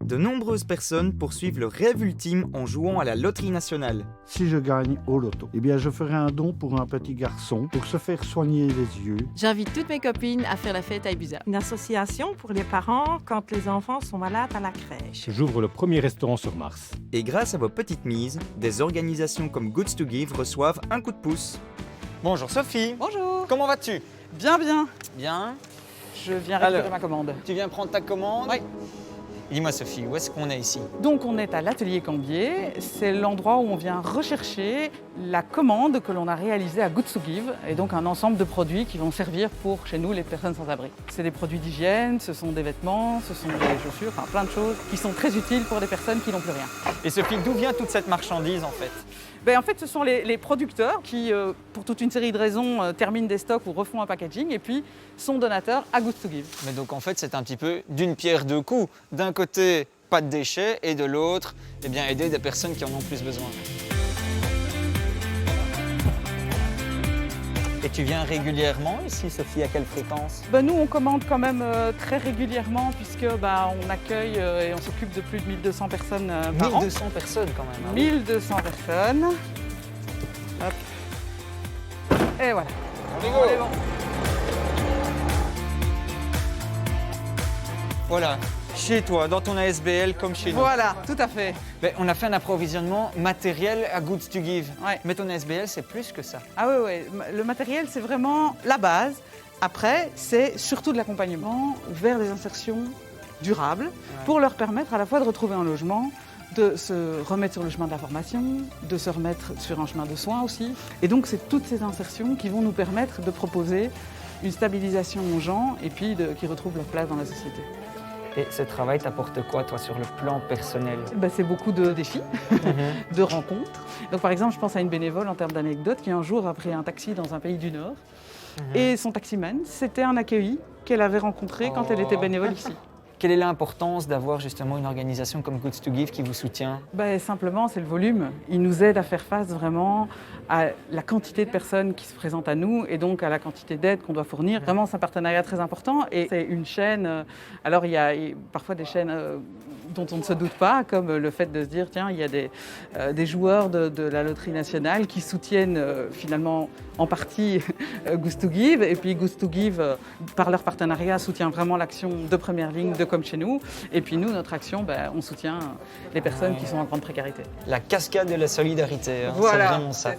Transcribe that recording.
De nombreuses personnes poursuivent le rêve ultime en jouant à la loterie nationale. Si je gagne au loto, eh bien je ferai un don pour un petit garçon pour se faire soigner les yeux. J'invite toutes mes copines à faire la fête à Ibiza. Une association pour les parents quand les enfants sont malades à la crèche. J'ouvre le premier restaurant sur Mars. Et grâce à vos petites mises, des organisations comme Goods to Give reçoivent un coup de pouce. Bonjour Sophie. Bonjour. Comment vas-tu? Bien, bien. Bien. Je viens récupérer Alors, ma commande. Tu viens prendre ta commande? Oui. Dis-moi Sophie, où est-ce qu'on est ici? Donc on est à l'atelier Cambier. C'est l'endroit où on vient rechercher la commande que l'on a réalisée à Goods to Give et donc un ensemble de produits qui vont servir pour chez nous les personnes sans abri. C'est des produits d'hygiène, ce sont des vêtements, ce sont des chaussures, enfin plein de choses qui sont très utiles pour des personnes qui n'ont plus rien. Et Sophie, d'où vient toute cette marchandise en fait? En fait, ce sont les producteurs qui, pour toute une série de raisons, terminent des stocks ou refont un packaging et puis sont donateurs à Goods to Give. Mais donc en fait c'est un petit peu d'une pierre deux coups. D'un côté, pas de déchets et de l'autre, eh bien, aider des personnes qui en ont plus besoin. Et tu viens régulièrement ici, Sophie, à quelle fréquence? Nous, on commande quand même très régulièrement puisque on accueille et on s'occupe de plus de 1200 personnes par an. 1200 personnes quand même. Hein, oui. 1200 personnes. Hop. Et voilà. On est bon. Voilà, chez toi, dans ton ASBL comme chez nous. Voilà, tout à fait. On a fait un approvisionnement matériel à Goods to Give. Ouais. Mais ton ASBL, c'est plus que ça. Ah oui. Le matériel, c'est vraiment la base. Après, c'est surtout de l'accompagnement vers des insertions durables pour leur permettre à la fois de retrouver un logement, de se remettre sur le chemin de la formation, de se remettre sur un chemin de soins aussi. Et donc, c'est toutes ces insertions qui vont nous permettre de proposer une stabilisation aux gens et puis qu'ils retrouvent leur place dans la société. Et ce travail t'apporte quoi, toi, sur le plan personnel? C'est beaucoup de défis, de rencontres. Donc, par exemple, je pense à une bénévole en termes d'anecdote qui un jour a pris un taxi dans un pays du Nord. Et son taximan, c'était un accueilli qu'elle avait rencontré quand elle était bénévole ici. Quelle est l'importance d'avoir justement une organisation comme Goods to Give qui vous soutient? Simplement, c'est le volume. Il nous aide à faire face vraiment à la quantité de personnes qui se présentent à nous et donc à la quantité d'aide qu'on doit fournir. Vraiment, c'est un partenariat très important et c'est une chaîne. Alors, il y a parfois des chaînes dont on ne se doute pas, comme le fait de se dire, tiens, il y a des joueurs de la loterie nationale qui soutiennent finalement en partie Goods to Give. Et puis Goods to Give, par leur partenariat, soutient vraiment l'action de première ligne de Comme chez nous. Et puis nous, notre action, on soutient les personnes qui sont en grande précarité. La cascade de la solidarité, hein, Voilà, c'est vraiment ça.